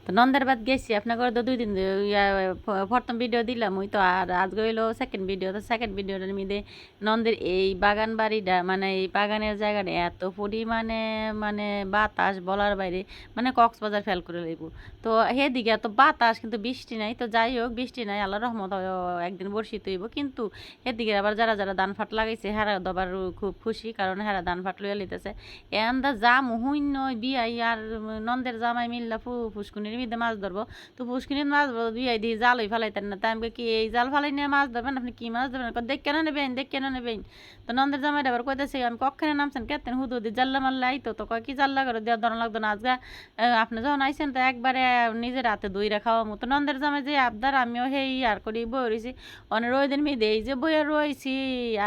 তো নন্দের বাদ গেছি আপনার ঘরে তো 2 দিন প্রথম ভিডিও দিলাম ওই তো, আর আজকে হইলো সেকেন্ড ভিডিও। তো সেকেন্ড ভিডিওটার মধ্যে নন্দের এই বাগান বাড়িটা মানে এই বাগানের জায়গাটা এত পরিমাণে মানে বাতাস বলার বাইরে, মানে কক্সবাজার ফেল করে লইব। তো সেদিকে এত বাতাস কিন্তু বৃষ্টি নাই। তো যাই হোক, বৃষ্টি নাই, আল্লাহ রহমত একদিন বর্ষিত হইব। কিন্তু এদিকে আবার যারা যারা ধান ফাট লাগাইছে হেরা দবার খুব খুশি, কারণ হেরা ধান ফাট লইয়া লিতেছে। এন্দা জাম হইন বিয়াই আর নন্দের জামাই মিল্লা ফুসকুনির মধ্যে মাছ ধরবো। তো পুষ্কিনির মাছ ধরবো বিয়াই দিয়ে জালই ফালাইতেন না। তাই আমি কি এই জাল ফালাই নিয়ে মাছ ধরবেন, আপনি কি মাছ ধরবেন? দেখ কেন নেবেন, দেখ কেন নেবেন। তো নন্দের জামাই আবার কইতেছে আমি কক্ষণে নামছেন কেতেন হুদু দি জাল্লা মাল্লা আইতো। তো কয় কি জাল্লা করে দেওয়ার ধরন লাগতো না, আজকে আপনি যখন আইসেন তো একবারে নিজের হাতে দইরা খাওয়া মতো। নন্দের জামাই যে আবদার আমিও হেই আর করি বই রয়েছি অনেক ওই দিন মেয়ে এই যে বইয়ে রয়েছি।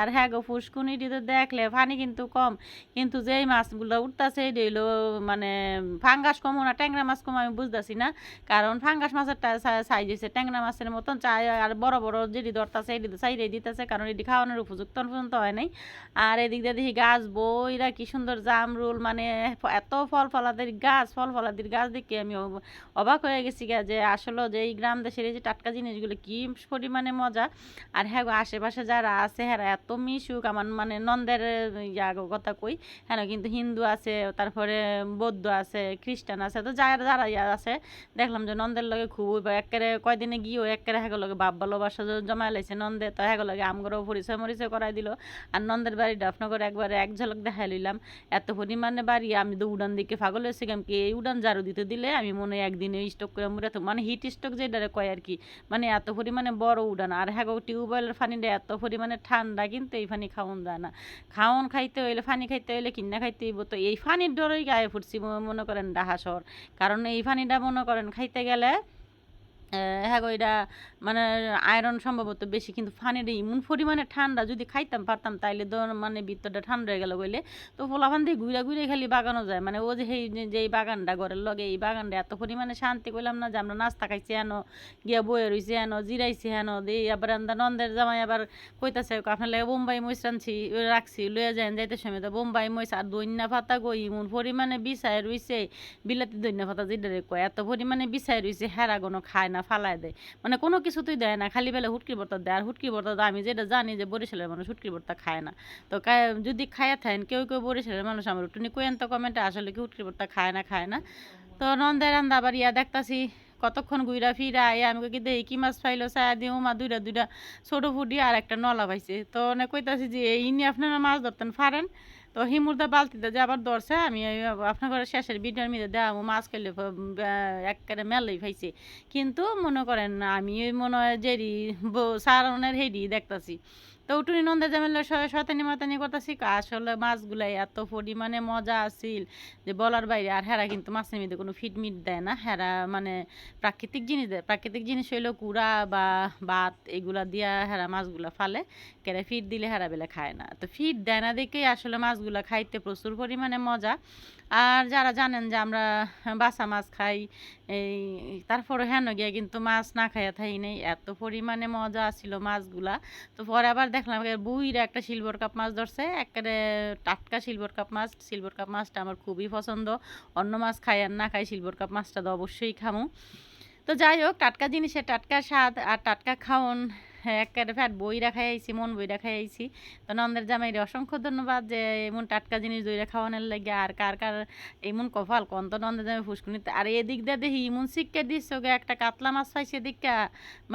আর হ্যাঁ গো ফুসকুনিটি তো দেখলে পানি কিন্তু কম, কিন্তু যেই মাছগুলো উঠতেছে এই হইলো মানে ফাঙ্গাস কম না ট্যাংরা মাছ কম আমি বুঝতেছি না। কারণ ফাঙ্গাস মাছেরটা সাইজ হয়েছে ট্যাংরা মাছের মতন চাই, আর বড় বড় যেটি ধরতেছে এটি সাইডে দিতেছে, কারণ এটি খাওয়ানোর উপযুক্ত পর্যন্ত হয় নাই। আর এদিক দিয়ে দেখি গাছ বইরা কি সুন্দর জামরুল, মানে এত ফল ফলাদির গাছ, ফল ফলাদির গাছ দেখে আমি অবাক হয়ে গেছি যে আসলে যে এই গ্রাম দেশের এই যে টাটকা জিনিসগুলো কি পরিমাণে মজা। আর হ্যাঁ গো আশেপাশে যারা আছে হ্যাঁ এত মিশুক, আমার মানে নন্দের কথা কই হ্যাঁ, কিন্তু হিন্দু আছে, তারপরে বৌদ্ধ আছে, খ্রিস্টান আছে। তো যারা যারা আছে দেখলাম যে নন্দের লগে খুব একেবারে কয়দিনে গিয়েও একেবারে হ্যাঁ লগে বাপ ভালোবাসা জমাই লাইছে নন্দে। তো হ্যাঁ লগে আমগরও পরিচয় মরিচয় করাই দিল। আর নন্দের বাড়ি ডাফনগর একবারে এক ঝলক দেখাই লইলাম। এত পরিমাণে বাড়ি আমি তো উড়ান দিকে পাগল হয়েছি কেমন কি এই উড়ান ঝাড়ু দিতে দিলে আমি মনে হয় একদিনে স্টক করে মরে থাকবো, মানে হিট স্ট্রোক যেটারে কয় আর কি। মানে এত পরিমাণে বড় উড়ান। আর হ্যাঁ টিউবওয়েলের পানিটা এত পরিমাণে ঠান্ডা, কিন্তু এই পানি খাওয়ান যায় না। খাওয়ান খাইতে হইলে পানি খাইতে হইলে কিনা খাইতে হইব। তো এই পানির ডরেই গায়ে ফুটছি মনে করেন ডাহা শহর। কারণ এই পানিটা মনে করেন খাইতে গেলে হ্যাঁ গো এটা মানে আয়রন সম্ভবত বেশি, কিন্তু পানির এমন পরিমাণে ঠান্ডা, যদি খাইতাম পারতাম তাইলে তো মানে ভিতরটা ঠান্ডা হয়ে গেল বইলে। তো পোলাপান দিয়ে ঘুরে ঘুরে খালি বাগানো যায়, মানে ও যে এই বাগানটা ঘরের লগে এই বাগানটা এত পরিমাণে শান্তি করলাম না যে আমরা নাস্তা খাইছি হেন, গিয়া বয়ে রয়েছি হেন, জিরাইছি হেন দিয়ে। আবার নন্দের জামাই আবার কইতাছে আপনার লাগে বোম্বাই মরিচ রাখছি লইয়া যায় যাইতে সময়। তো বোম্বাই মরিচ আর দইন্না পাতা গই এমন পরিমাণে বিছায় রয়েছে, বিলাতি দইন্না পাতা যেটা কয় এত পরিমাণে বিছায় রয়েছে হেরা কোনো খায় না, ফালায় দেয়, মানে কোনো কিছুতেই দেয় না, খালি বেলা হুটকির ভর্তা দেয়। আর হুটকির ভর্তা তো আমি যেটা জানি যে বরিশালের মানুষ হুটকির ভর্তা খায় না। তো যদি খাইয়া থাকেন কেউ কেউ বরিশালের মানুষ আমার একটু কোয়েন তো কমেন্টে আসলে কি হুটকির ভর্তা খায় না খায় না। তো নন্দের রান্দা আবার ইয়া দেখতাছি কতক্ষণ ঘুরা ফিরা আমি কি দেখি কি মাছ পাইলো চায়া দিয়ে মা দুইটা দুইটা ছোটো ফুটি আর একটা নলা পাইছে। তো অনেক কইতাছি যে এই নিয়ে আপনারা মাছ ধরতেন পারেন। তো হিমুরদা বালতিতে যে আবার ধরছে, আমি আপনার ঘরে শেষের ভিডিওর মধ্যে দেওয়া মাছ খেলে একেবারে মেলাই পাইছে। কিন্তু মনে করেন আমি মনে হয় যেরি সারনের হেডি দেখতাছি। তো উটুনি নন্দে জামেলা শয়তানি মাতানি করতেছি, আসলে মাছগুলাই এত পরিমাণে মজা আসিল যে বলার বাইরে। আর হেরা কিন্তু মাছের মধ্যে কোনো ফিট মিট দেয় না, হেরা মানে প্রাকৃতিক জিনিস দেয়। প্রাকৃতিক জিনিস হইলো কুড়া বা ভাত এগুলা দিয়া হেরা মাছগুলা ফালে, কেরে ফিট দিলে হেরা বেলা খায় না। তো ফিট দেয় না দেখেই আসলে মাছগুলা খাইতে প্রচুর পরিমাণে মজা। আর যারা জানেন যে আমরা বাসা মাছ খাই এই, তারপরে হেন গিয়া কিন্তু মাছ না খাইয়া থাই নেই, এত পরিমাণে মজা ছিল মাছগুলা। তো পরে আবার দেখলাম বুইরা একটা সিলভার কাপ মাছ ধরছে, একেবারে টাটকা সিলভার কাপ মাছ। সিলভার কাপ মাছটা আমার খুবই পছন্দ, অন্য মাছ খাই আর না খাই সিলভার কাপ মাছটা তো অবশ্যই খামু। তো যাই হোক টাটকা জিনিসের টাটকা স্বাদ আর টাটকা খাওন, হ্যাঁ একেবারে ফ্যাট বইরা খাই আইছি, মন বইরা খাই আইছি। তো নন্দের জামাইরে অসংখ্য ধন্যবাদ যে এমন টাটকা জিনিস দইরা খাওয়ানোর লাগে। আর কার কার এমন কপাল কন তো নন্দের জামাই ফুসকুনিতে। আর এদিক দিয়ে দেখি ইমন শিক্ষা দিচ্ছে ওকে একটা কাতলা মাছ পাইছে দীক্ষা,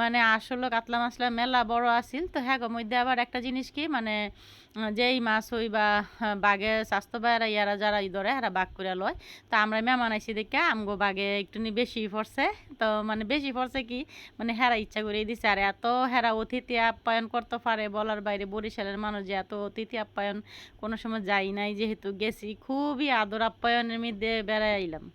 মানে আসলে কাতলা মাছটা মেলা বড় আসিল। তো হ্যাঁ গো মধ্যে আবার একটা জিনিস কি মানে যেই মাছ হই বা বাঘে স্বাস্থ্য বাইরা ইয়ারা যারা ধরে এরা বাঘ করে লয়। তো আমরা মেহমান আইসি দেখে আমগো বাঘে একটু বেশি পড়ছে। তো মানে বেশি পড়ছে কি মানে হেরা ইচ্ছা করে দিছে। আর এত হেরা অতিথি আপ্যায়ন করতে পারে বলার বাইরে, বরিশালের মানুষ যে এত অতিথি আপ্যায়ন কোনো সময় যাই নাই, যেহেতু গেছি খুবই আদর আপ্যায়নের মধ্যে বেড়াই আইলাম।